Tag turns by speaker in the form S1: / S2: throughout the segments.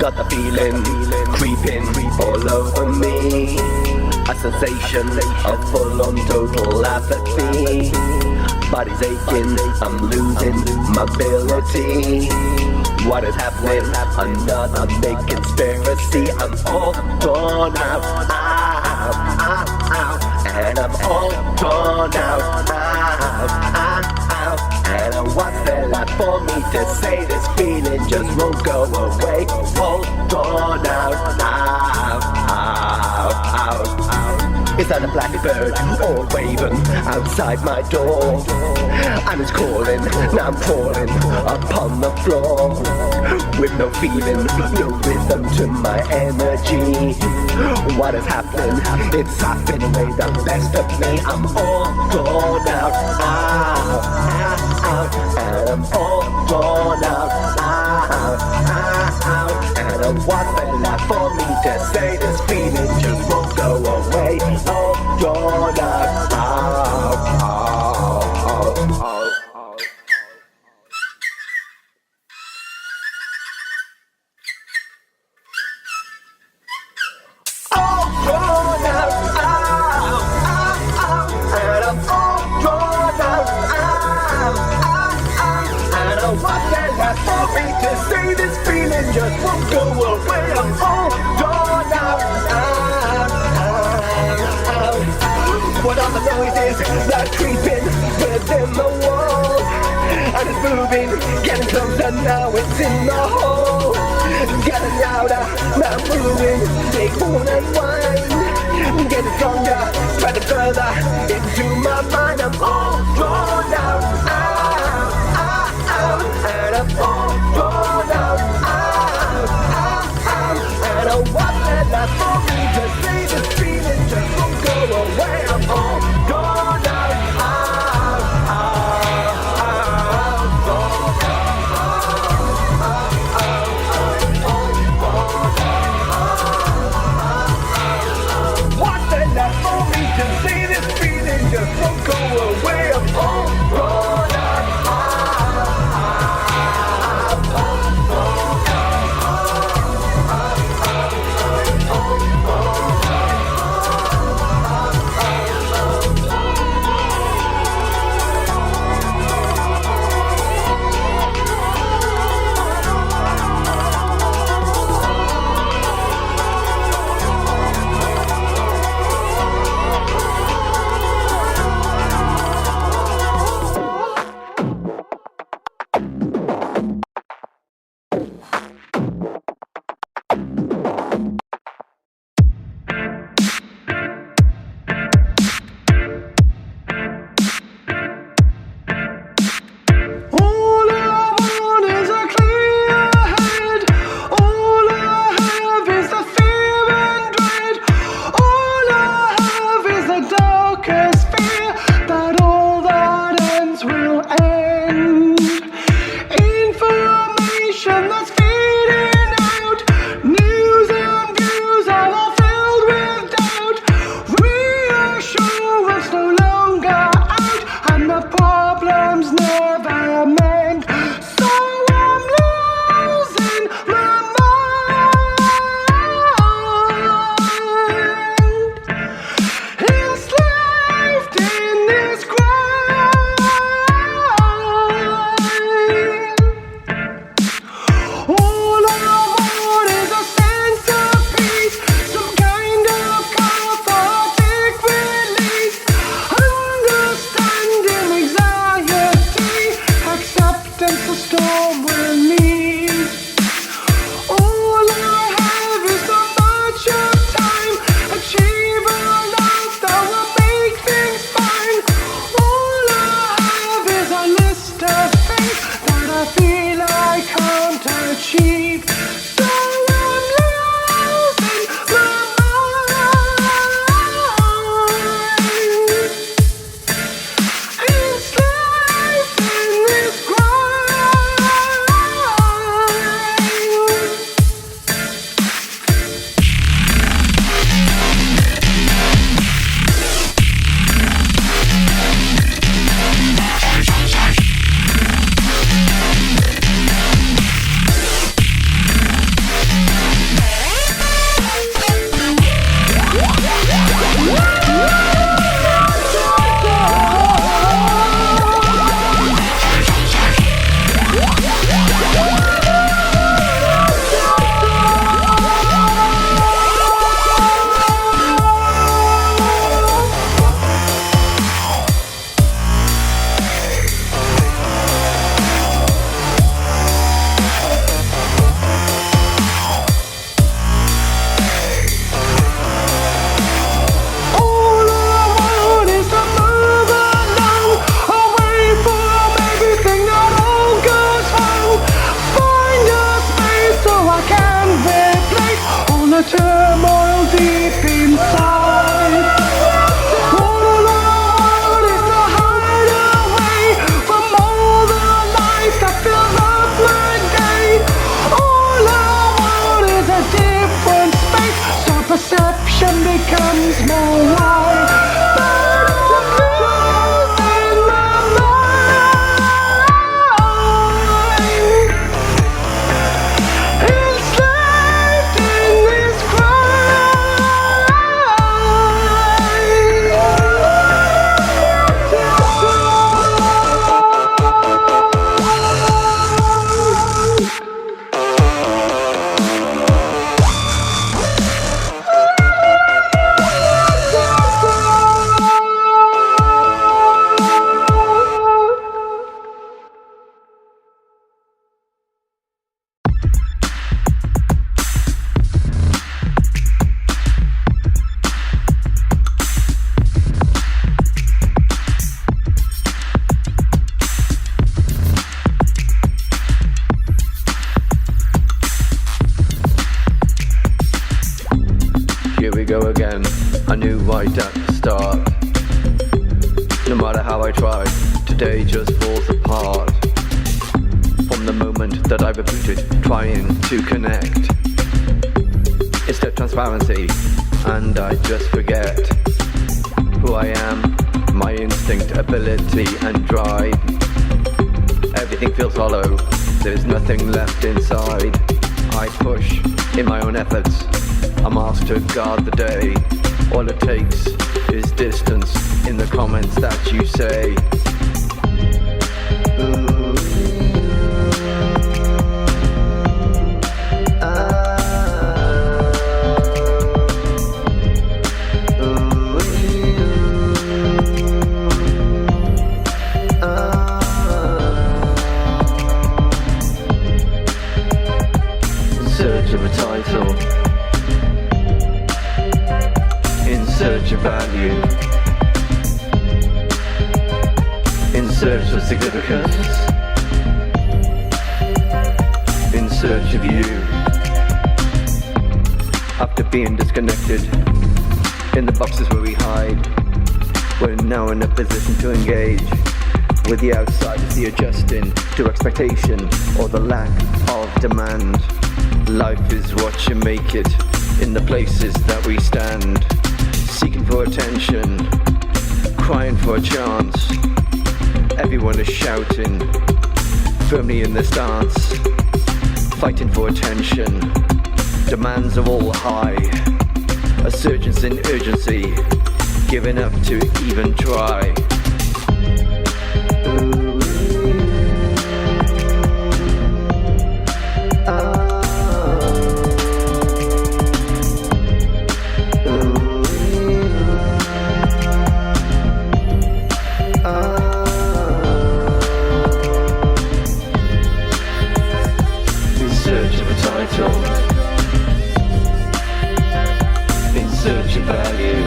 S1: Got the feeling creeping all over me. A sensation of full-on total apathy. Body's aching, I'm losing mobility. What is happening? Another big conspiracy. I'm all torn out, and I'm all torn out, and what's there left for me to say? This feeling just won't go away. All torn out, Is that a blackbird or a raven outside my door? And it's calling, now I'm crawling upon the floor. With no feeling, no rhythm to my energy. What is happening? It's sapping away the best of me. I'm all torn out, and I'm all torn out, and what's there left for me to say? This feeling just won't go away. All torn out, just won't go away. I'm all torn out. What are the noises that creeping within the wall? And it's moving, getting closer now. It's in the hole, getting louder. Now moving, take one and wine, getting stronger, spreading further into my mind. I'm all torn out, and I'm all torn out. What's there left for me to say? This feeling just won't go away. I'm all torn out, What's there left for me to say? This feeling just won't go away. I'm all torn out.
S2: Information that's feeding the turmoil deep inside. All I want is to hide away from all the life that fills up my day. All I want is a different space, so perception becomes more wide.
S3: Here we go again, I knew right at the start. No matter how I tried, today just falls apart. From the moment that I rebooted, trying to connect. Instead transparency, and I just forget who I am, my instinct, ability and drive. Everything feels hollow, there's nothing left inside. I push in my own efforts, I'm asked to guard the day. All it takes is distance in the comments that you say. In search of a title, in search of value, in search of significance, in search of you. After being disconnected in the boxes where we hide, we're now in a position to engage with the outside, is the adjusting to expectation or the lack of demand. Life is what you make it in the places that we stand, seeking for attention, crying for a chance. Everyone is shouting, firmly in their stance, fighting for attention. Demands are all high, a surgence in urgency, giving up to even try. In search of value,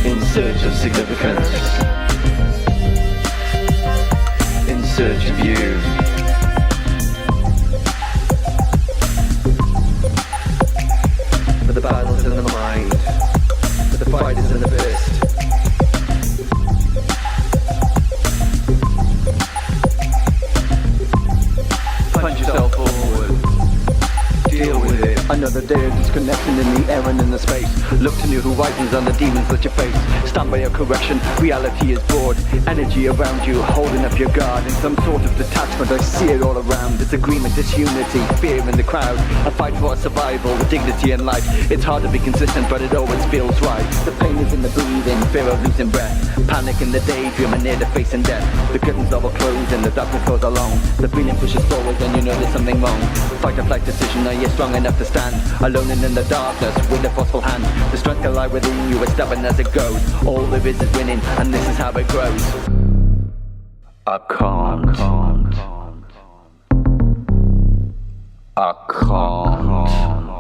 S3: in search of significance, in search of you. For the battle's in the mind, for the fight is in the fist. Punch yourself forward, deal with it.
S2: Another day of disconnection in the air and in the space. Look to new horizons and the demons that you face. Stand by your correction, reality is bored. Energy around you, holding up your guard. In some sort of detachment, I see it all around. Disagreement, disunity, fear in the crowd. A fight for survival, with dignity and life. It's hard to be consistent, but it always feels right. The pain is in the breathing, fear of losing breath. Panic in the daydream and near to facing death. The curtains are closed and the darkness goes along. The feeling pushes forward and you know there's something wrong. Fight or flight decision, are you strong enough to stand? Alone and in the darkness with a forceful hand. The strength can lie within you, as stubborn as it goes. All there is winning, and this is how it grows.
S3: I can't. I can't.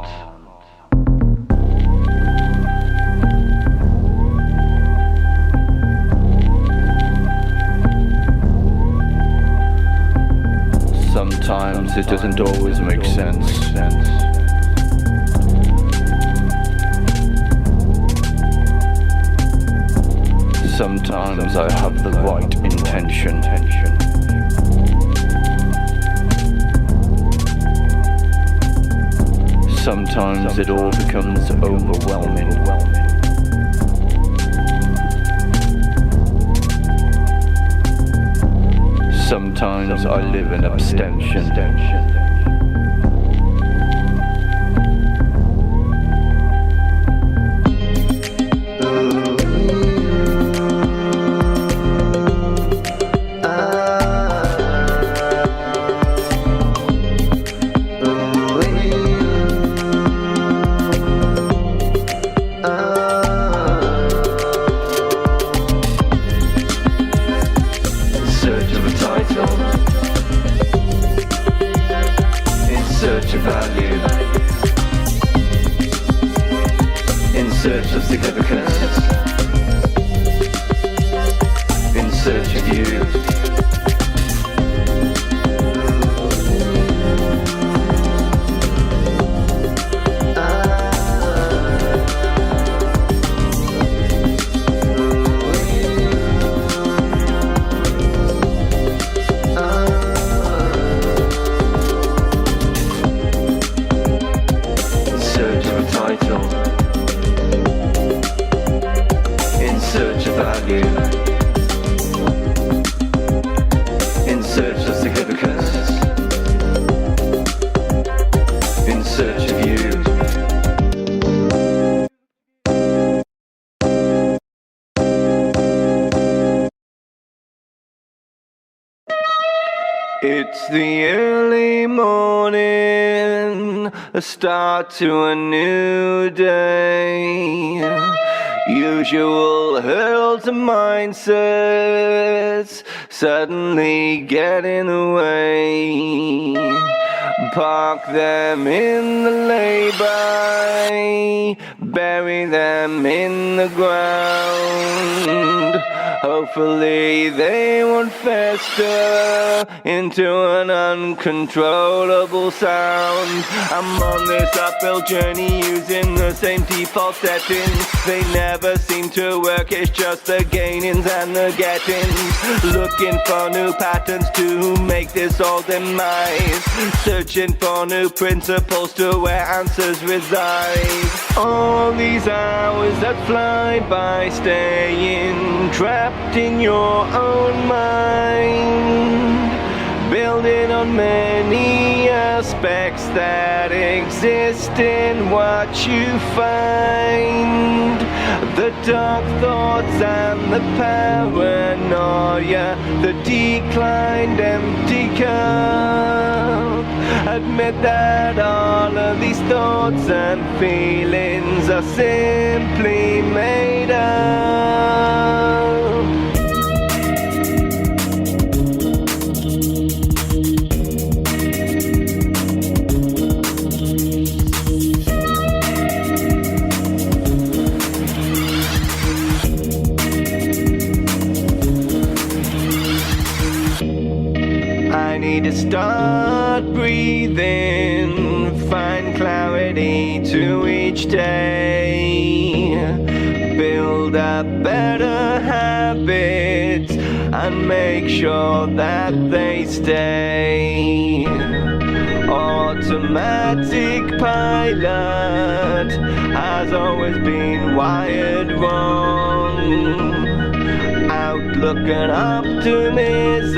S3: Sometimes it doesn't always make sense. Sometimes I have the right intention. Sometimes it all becomes overwhelming. Sometimes I live in abstention. It's the early morning, a start to a new day. Usual hurdles and mindsets suddenly get in the way. Park them in the lay-by, bury them in the ground. Hopefully they won't fester into an uncontrollable sound. I'm on this uphill journey using the same default settings. They never seem to work, it's just the gainings and the gettings. Looking for new patterns to make this all demise. Searching for new principles to where answers reside. All these hours that fly by, staying trapped in your own mind, building on many aspects that exist in what you find. The dark thoughts and the paranoia, the declined empty cup. Admit that all of these thoughts and feelings are simply made up. I need to start breathing, find clarity to each day, build up better habits and make sure that they stay. Automatic pilot has always been wired wrong. Outlook and optimism,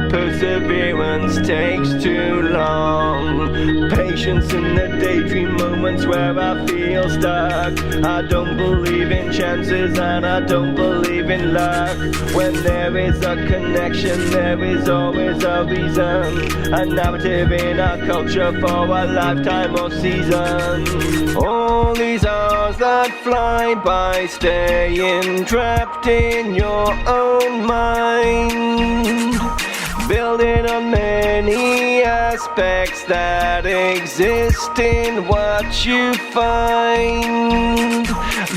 S3: perseverance takes too long. Patience in the daydream moments where I feel stuck. I don't believe in chances and I don't believe in luck. When there is a connection, there is always a reason. A narrative in our culture for a lifetime or season. All these hours that fly by, staying trapped in your own mind, building on many aspects that exist in what you find.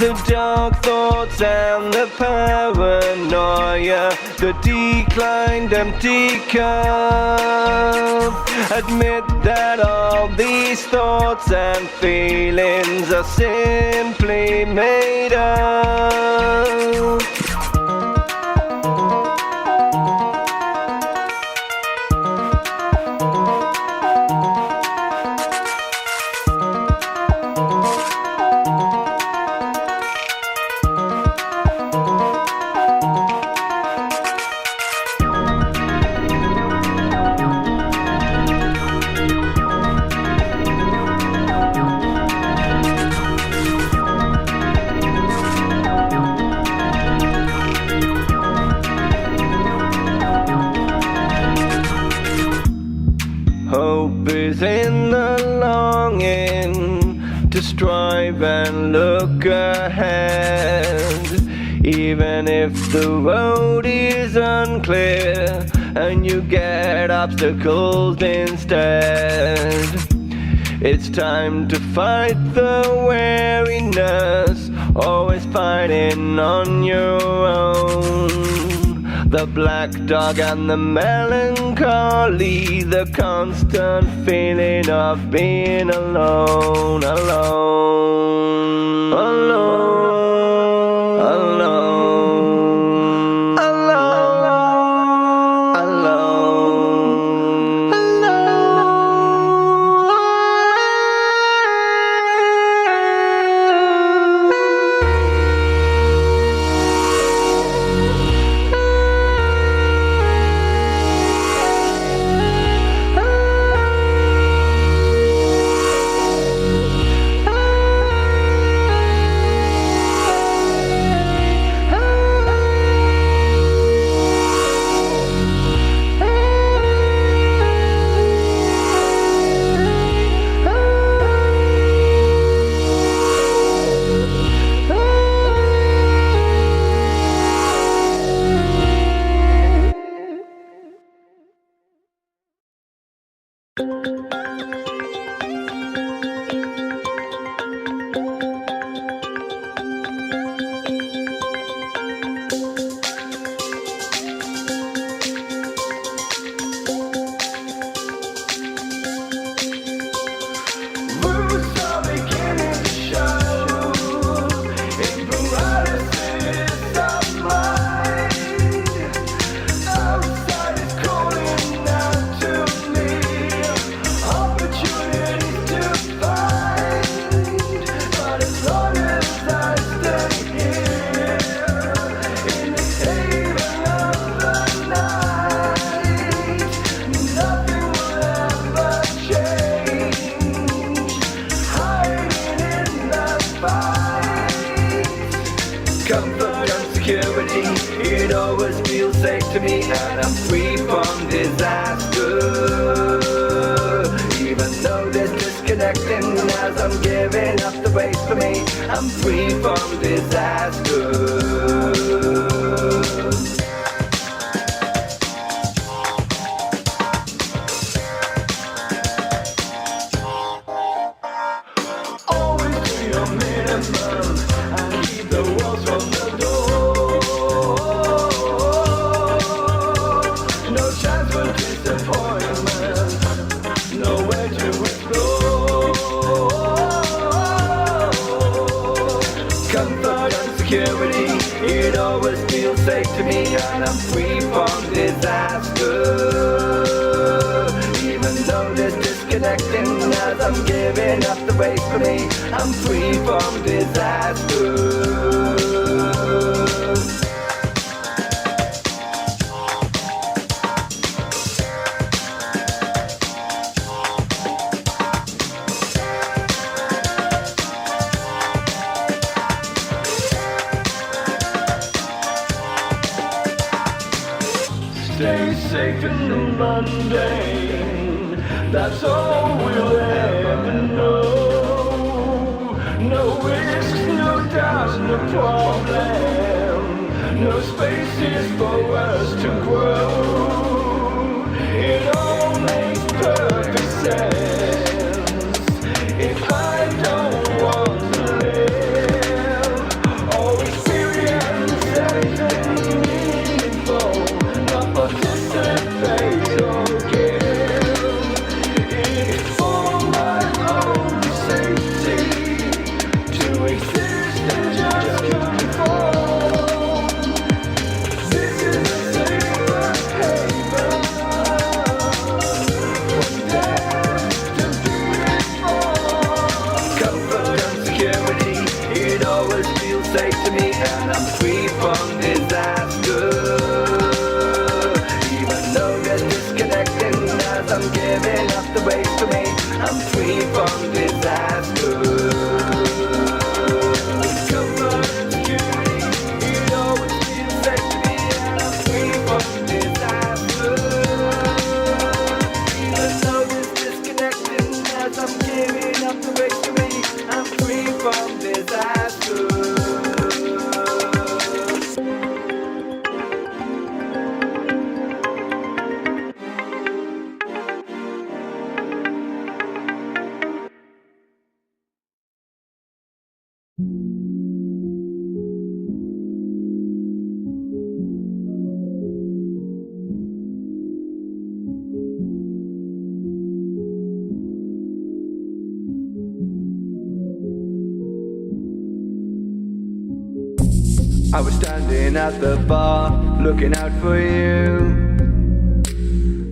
S3: The dark thoughts and the paranoia, the declined empty cup. Admit that all these thoughts and feelings are simply made up. Hope is in the longing to strive and look ahead, even if the road is unclear and you get obstacles instead. It's time to fight the weariness, always fighting on your own. The black dog and the melancholy, the constant feeling of being alone, alone, alone, alone, alone, alone, comfort and security, it always feels safe to me, and I'm free from disaster. Even though there's disconnecting as I'm giving up the race for me, I'm free from disaster. Security, it always feels safe to me, and I'm free from disaster. Even though there's disconnecting as I'm giving up the race for me, I'm free from disaster. Stay safe in the mundane, that's all we'll ever know. No risks, no doubts, no problem, no spaces for us to grow. It all makes perfect
S1: giving up the race for me. I'm free from disaster. Comfort and security, it always feels safe to me, and I'm free from disaster. Even though this disconnecting as I'm giving up the race for me, I'm free from disaster.
S3: I was standing at the bar, looking out for you.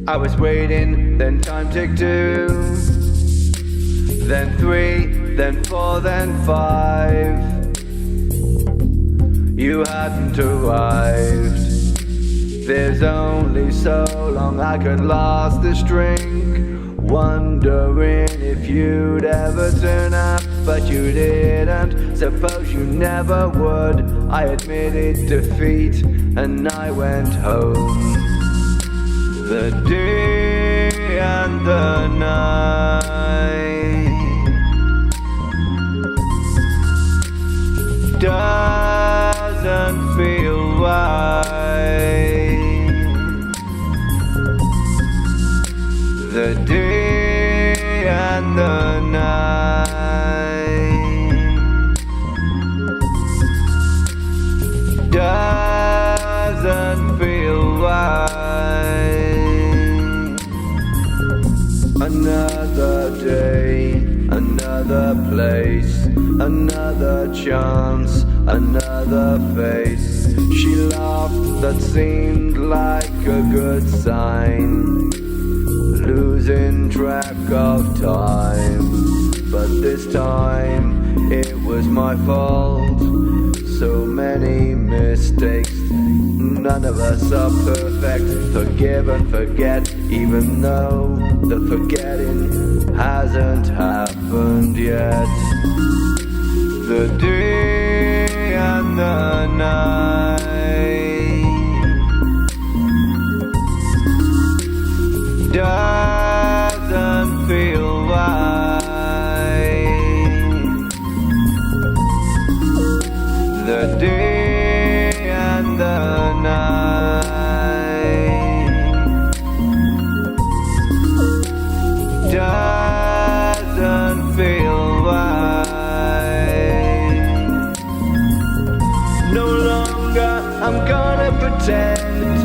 S3: I was waiting, then time ticked 2, then 3, then 4, then 5. You hadn't arrived. There's only so long I could last this drink, wondering if you'd ever turn up, but you didn't. Suppose you never would. I admitted defeat and I went home. The day and the night doesn't feel right. The day and the night doesn't feel right. Another day, another place, another chance, another face. She laughed, that seemed like a good sign, losing track of time. But this time it was my fault. So many mistakes, none of us are perfect. Forgive and forget, even though the forgetting hasn't happened yet. The day and the night doesn't feel right. The day and the night doesn't feel right. No longer I'm gonna pretend,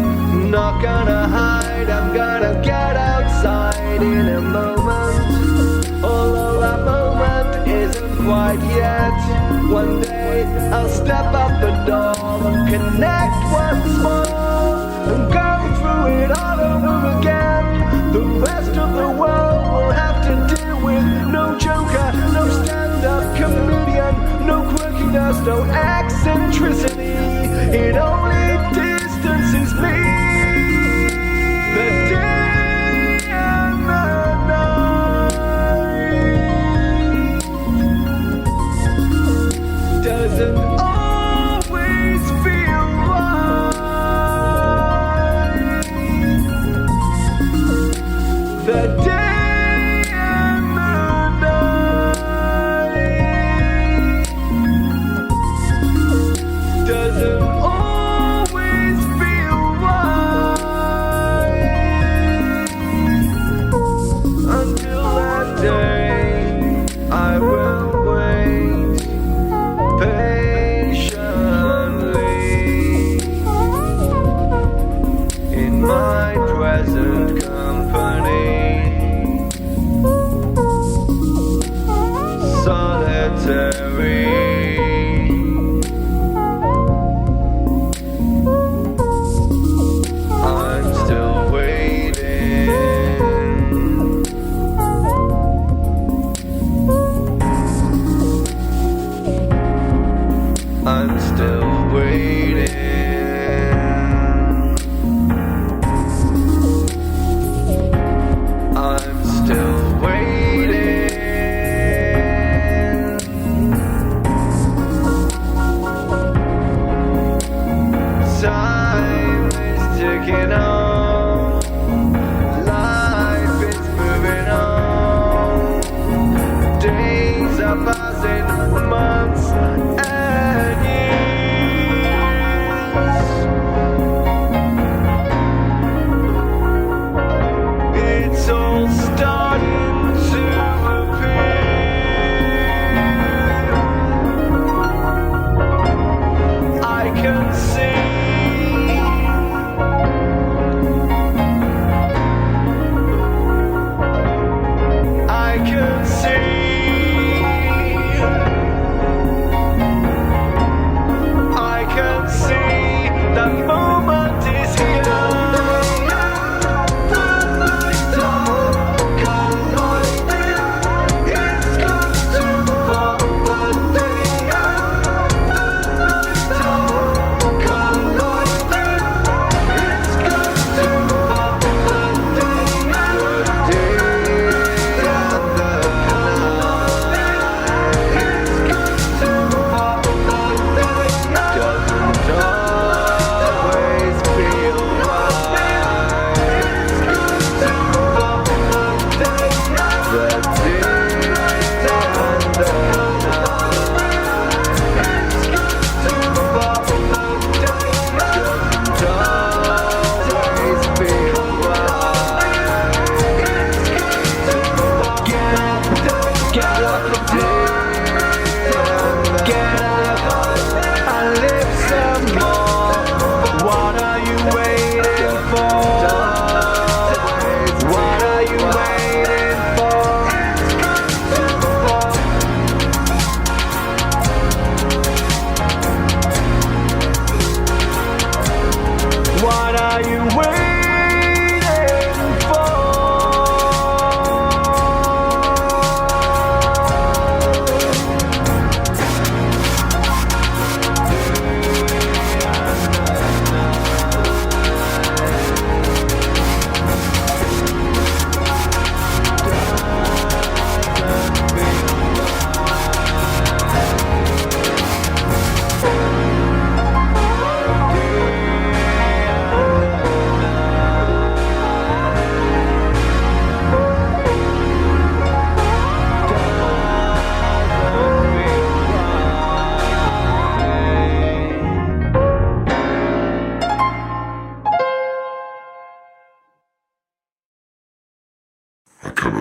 S3: not gonna hide, I'm gonna get outside in a moment. Although that moment isn't quite yet. One day I'll step out the door and connect once more and go through it all over again. The rest of the world will have to deal with no joker, no stand-up comedian, no quirkiness, no eccentricity. It only distances me. The day and the night doesn't always feel right. The day and the night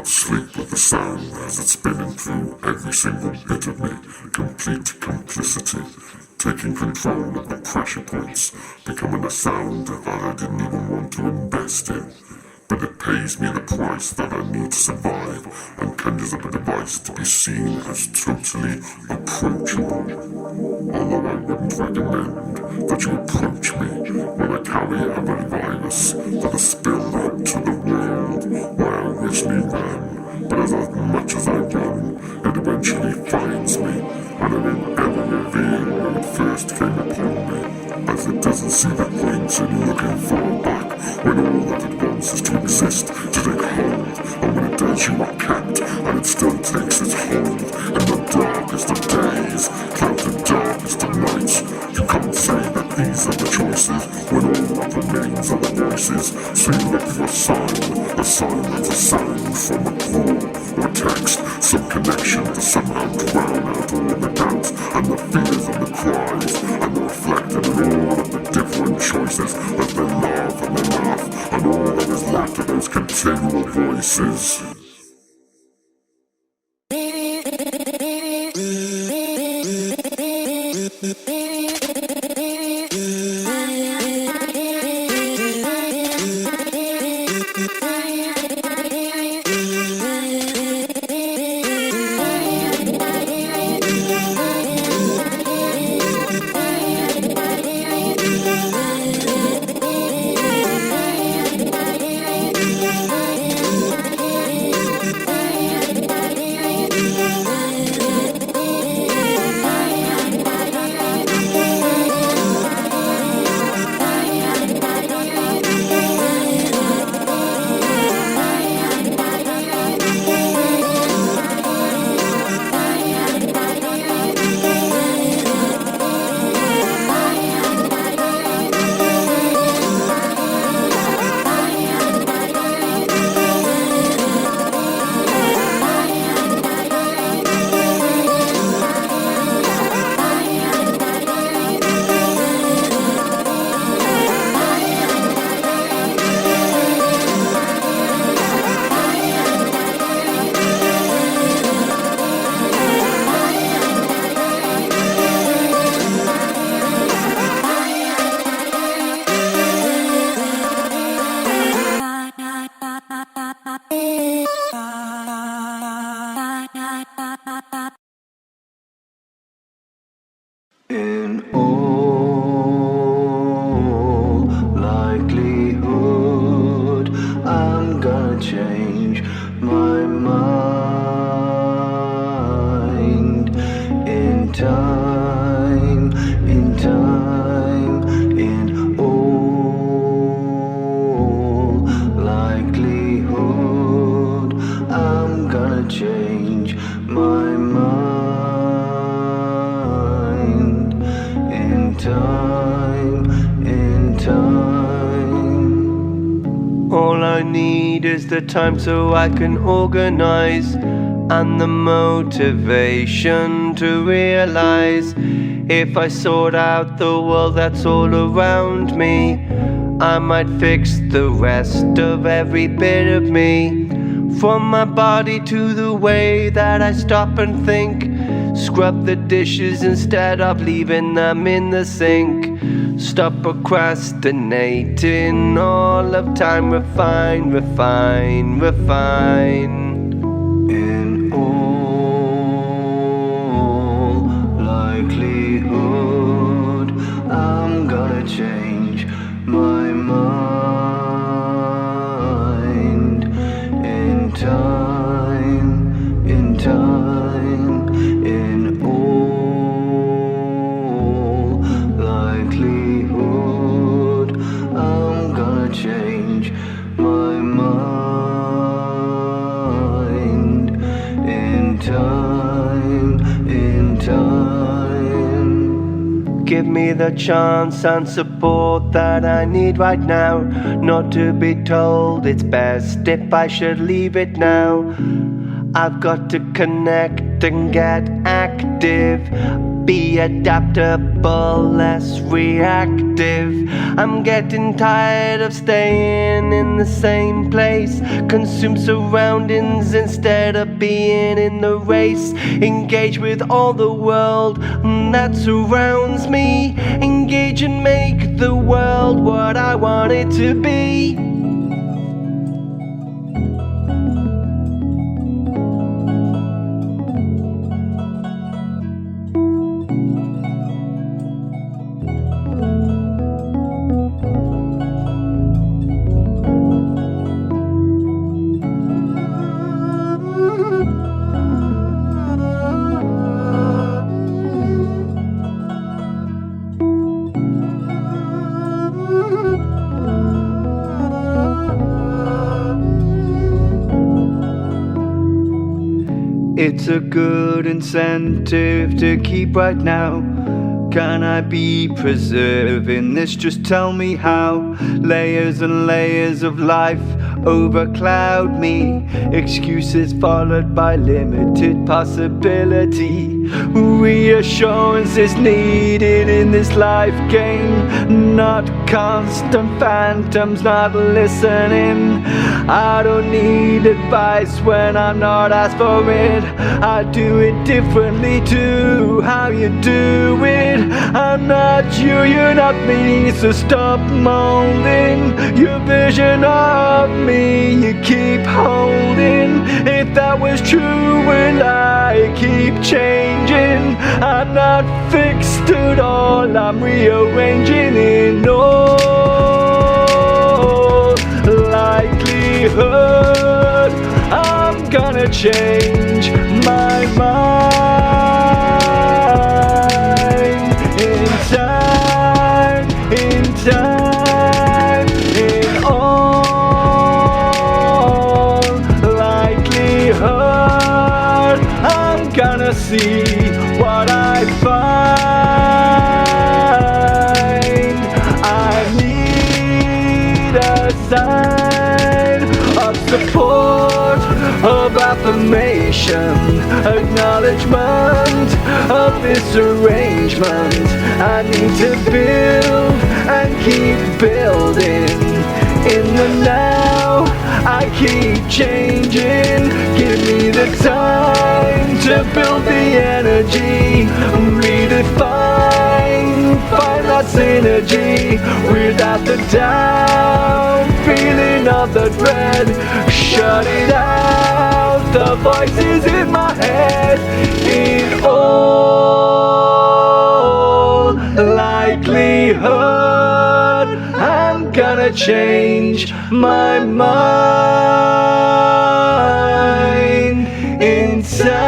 S4: sleep with the sound as it's spinning through every single bit of me. Complete complicity, taking control of the pressure points, becoming a sound that I didn't even want to invest in. But it pays me the price that I need to survive and conjures up a device to be seen as totally approachable. Although I wouldn't recommend that you approach me when I carry a virus that is spilled out to the world where I originally ran. But as much as I run, it eventually finds me, and it won't ever reveal when it first came upon me, as it doesn't see the point in looking far back when all that it wants is to exist, to take hold, and when it does you are kept, and it still takes its hold in the darkest of days, cloud the darkest of nights. You can't say that these are the choices when all that remains are the voices. So you look for a sign that's a sound from a call or text, some connection to somehow drown out all the doubts and the fears and the cries, and the reflected in all of the different choices as they laugh and they laugh, and all that is left are those continual voices.
S3: In all likelihood, I'm gonna change my mind in time, in all likelihood, I'm gonna change my mind. In time. All I need is the time so I can organize, and the motivation to realize if I sort out the world that's all around me, I might fix the rest of every bit of me. From my body to the way that I stop and think, scrub the dishes instead of leaving them in the sink. Stop procrastinating, all of time refine, refine, refine. In all likelihood, I'm gonna change my mind in time, in time, in all likelihood, I'm gonna change my mind in time, in time. Give me the chance and support that I need right now, not to be told it's best if I should leave it now. I've got to connect and get active.
S1: Be adaptable, less reactive. I'm getting tired of staying in the same place. Consume surroundings instead of being in the race. Engage with all the world that surrounds me. Engage and make the world what I want it to be.
S2: It's a good incentive to keep right now. Can I be preserving this? Just tell me how. Layers and layers of life overcloud me. Excuses followed by limited possibility. Reassurance is needed in this life game. Not constant phantoms, not listening. I don't need advice when I'm not asked for it. I do it differently too. How you do it? I'm not you, you're not me. So stop molding your vision of me. You keep holding. If that was true, will I keep changing? I'm not fixed at all. I'm rearranging in all likelihood. I'm gonna change my mind in time, in time, in all likelihood. I'm gonna see what I find. I need a sign of support, of affirmation, acknowledgement of this arrangement. I need to build and keep building. In the now, I keep changing. Give me the time to build the energy. Redefine, find that synergy. Without the doubt, feeling of the dread. Shut it out, the voices in my head. In all likelihood, I'm gonna change my mind in time.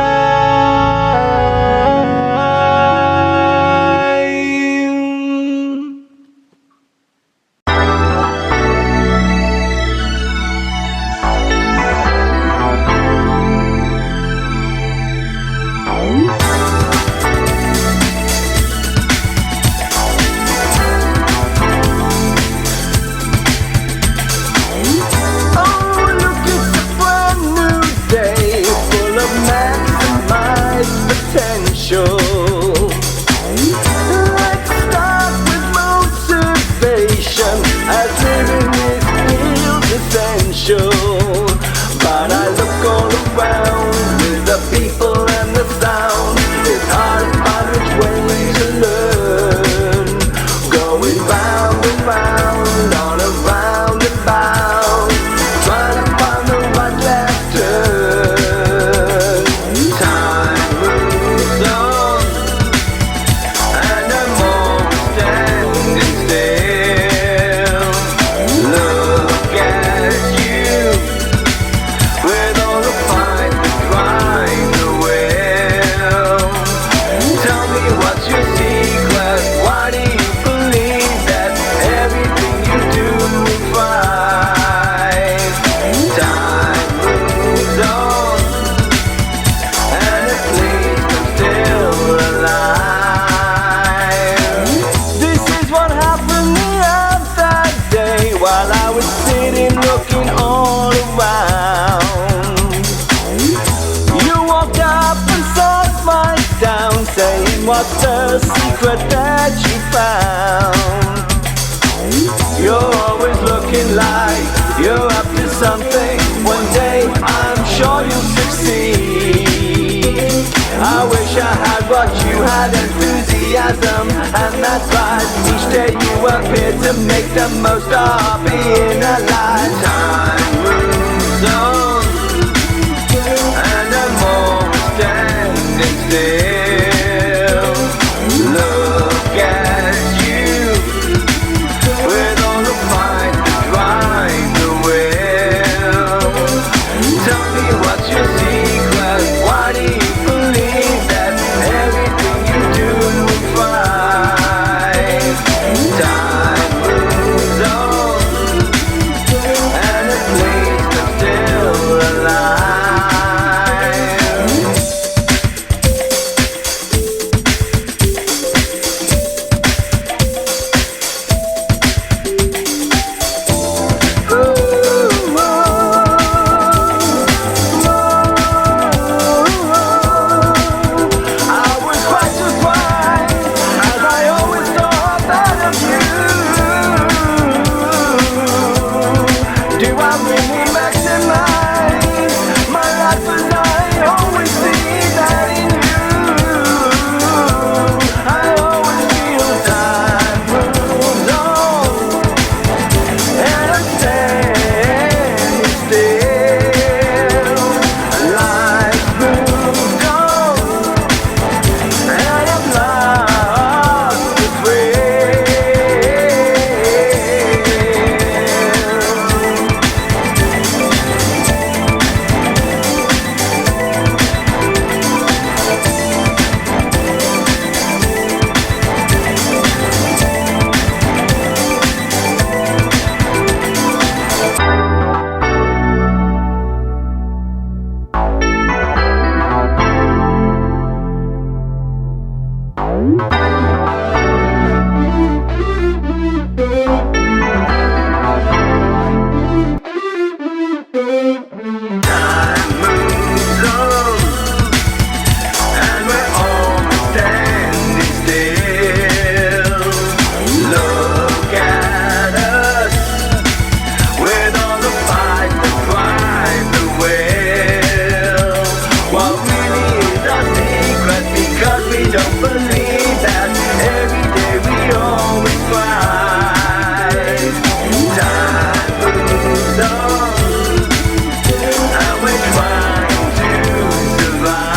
S2: But I look all around with the people and the sound. It's hard to find which way to learn. Going round and round on a roundabout, trying to find the right left turn. Time moves on, and I'm all standing still. Look at you with all the fight
S5: what's the secret that you found? You're always looking like you're up to something. One day I'm sure you'll succeed. I wish I had what you had, enthusiasm, and that's right. Each day you appear to make the most of being alive. Time moves on, and I'm always standing still. Look at you, with all the might to drive the wheel. Tell me what's your secret? Why do you believe that everything you do is right? Time moves on, and the place is still alive. I was quite surprised, as I always thought that of you. Do I really maximize my life as I always see that in you? I always feel time moves on, and I'm standing still. Life moves on, and I've lost the thrill. Time moves on, and we're all standing still. Look at us, with all the fight that drive the wheel. What really is our secret? Because we don't believe that every day we always thrive. Time moves on, and we're trying to survive.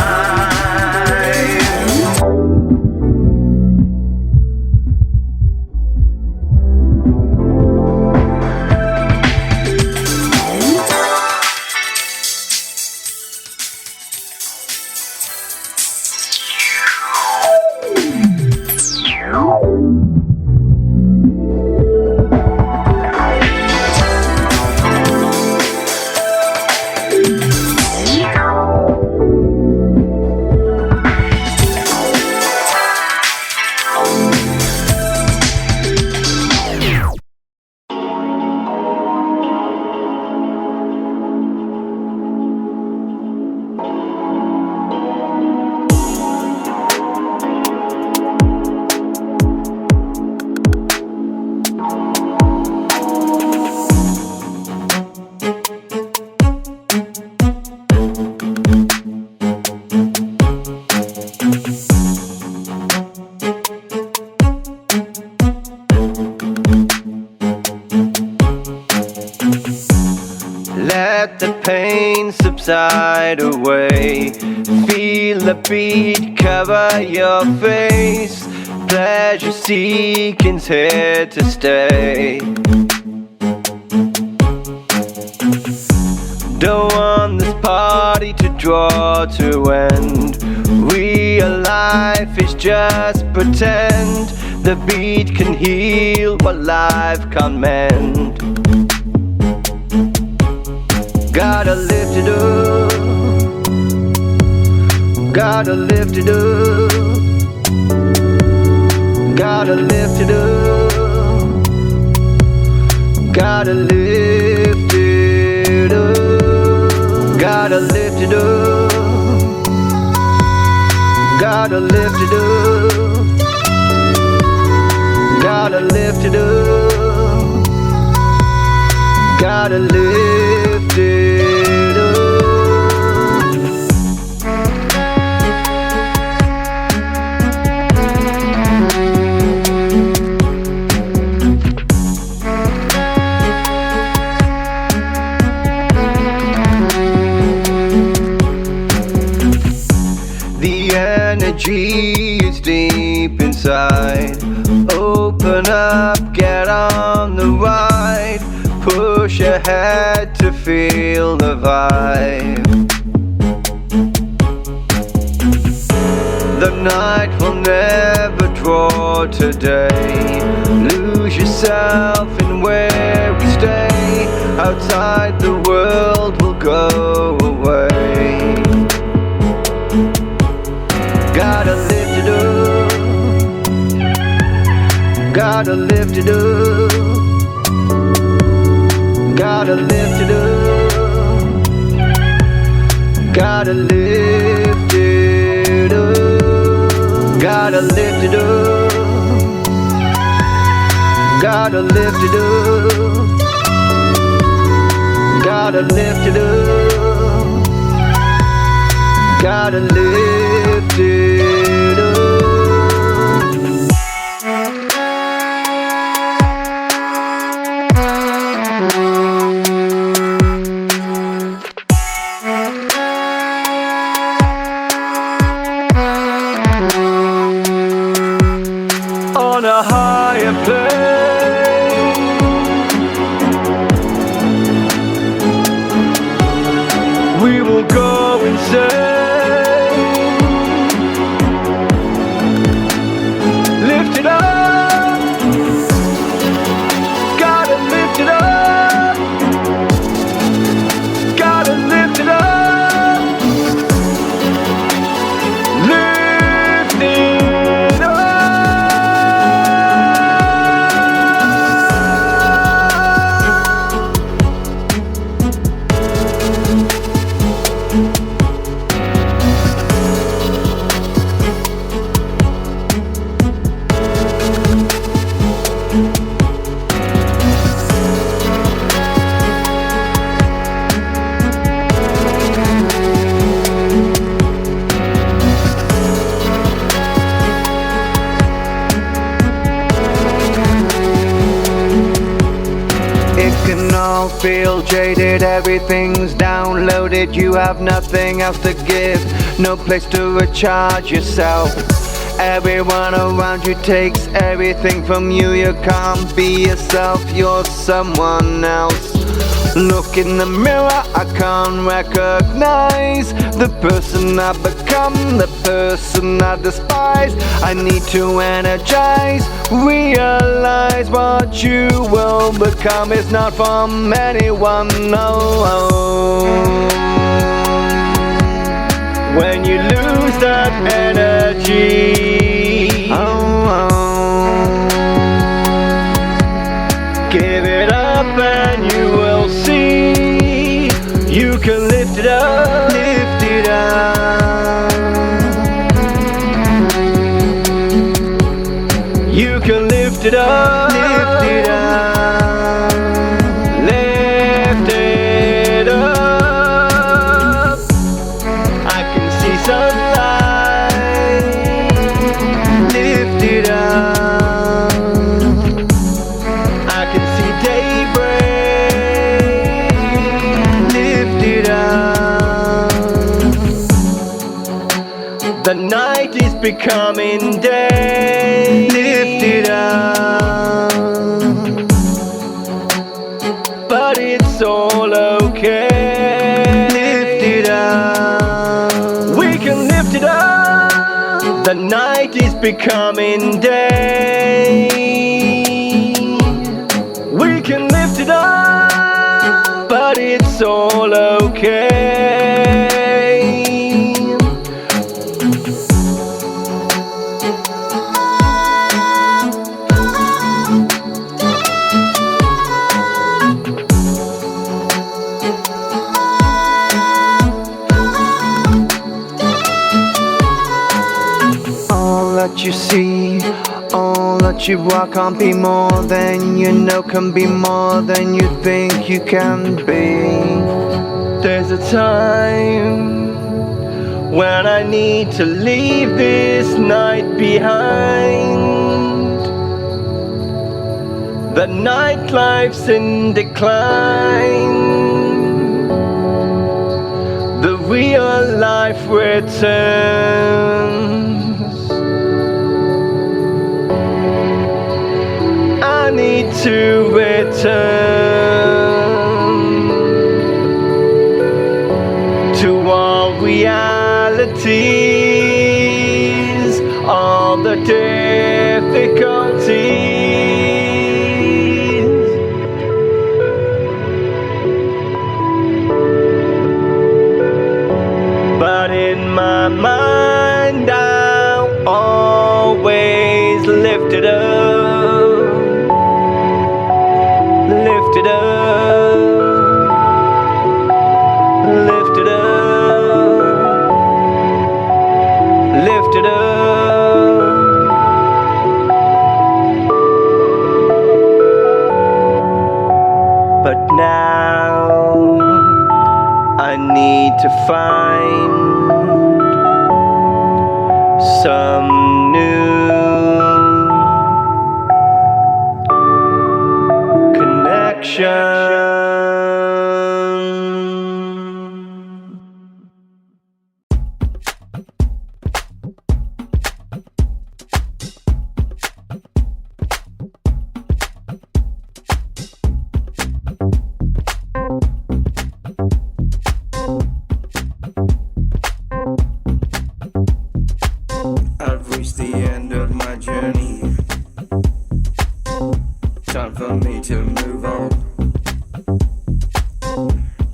S5: Let the pain subside away. Feel the beat cover your face. Pleasure seeking's here to stay. Don't want this party to draw to end. Real life is just pretend. The beat can heal what life can't mend. Gotta lift it up, gotta lift it up, gotta lift it up, gotta lift it up, gotta lift it up, Gotta lift it up. Gotta lift it up. Gotta lift it up. The energy is deep inside. Open up, get on the ride. Push ahead to feel the vibe. The night will never draw today. Lose yourself in where we stay. Outside the world will go away. Gotta lift it up. Gotta lift it up. Gotta lift it up. Gotta lift it up. Gotta lift it up. Gotta lift it up. Gotta lift it up. Gotta lift it up. On a higher plane, we will go insane. Lift it up. Gotta lift it up. Gotta lift it up. Lift it up. It can all feel jaded, everything's downloaded. You have nothing else to give, no place to recharge yourself. Everyone around you takes everything from you. You can't be yourself, you're someone else. Look in the mirror, I can't recognize the person I become, the person I despise. I need to energize, realize what you will become is not from anyone, no. When you lose that energy, give it up and you will see. You can lift it up, lift it up. You can lift it up, lift it up. Lift it up. I can see sunlight. Lift it up. I can see daybreak. Lift it up. The night is becoming day. Lift it up. But it's all okay. Lift it up. We can lift it up. The night is becoming day. We can lift it up. But it's all okay. you see. All that you are can't be more than you know, can be more than you think you can be. There's a time when I need to leave this night behind. The nightlife's in decline. The real life returns. I need to return to all realities, all the difficulties. But in my mind I'll always lift it up. Lift it up, lift it up, lift it up. But now I need to find some new connection. I've reached the end of my journey. Time for me to move on.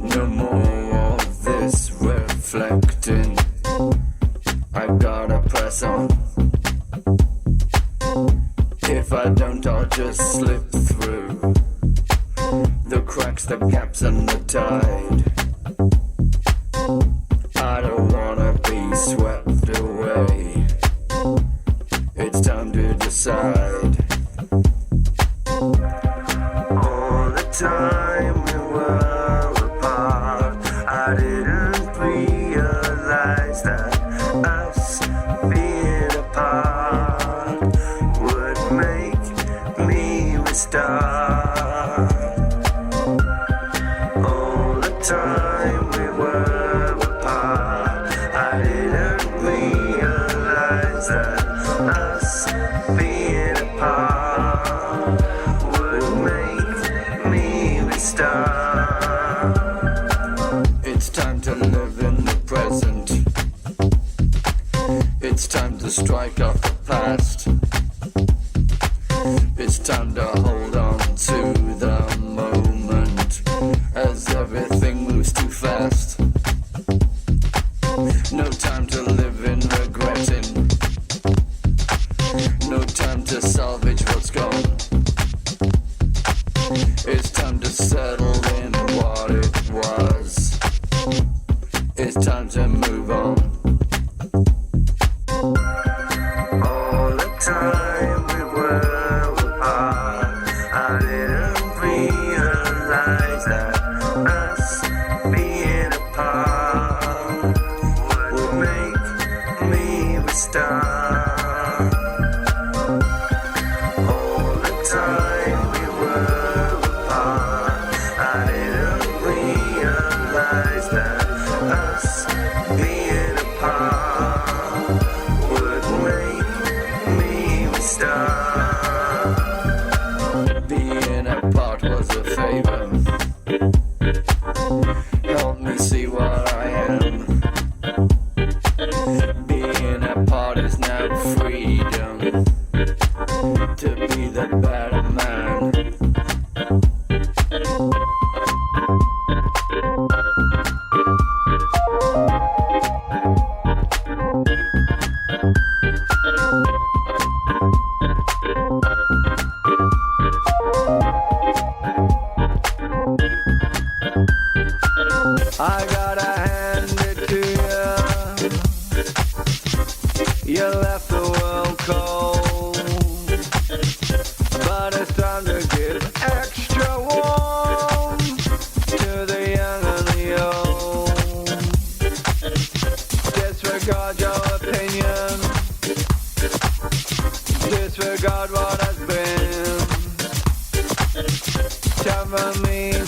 S5: No more of this reflecting. I gotta press on. If I don't, I'll just slip through the cracks, the gaps, and the tide. I don't wanna be swept away. It's time to decide. All the time we were apart, I didn't realize that us being apart would make me restart. All the time we were apart, I didn't realize that us being apart would make me restart. It's time to live in the present. It's time to strike off the past. It's time to hold on to the moment as everything moves too fast. No time to live in regretting. No time to salvage what's gone. It's time to settle in what it was. It's time to move on. All the time we were apart, I didn't realize that us being apart would make me restart. All the time we were apart, I didn't realize that us being apart would make me restart. Being apart was a favor. Help me see what I am. Being apart is now freedom to be the better man. I gotta hand it to you. You left the world cold.
S3: Discard your opinion. Disregard what has been. Cover me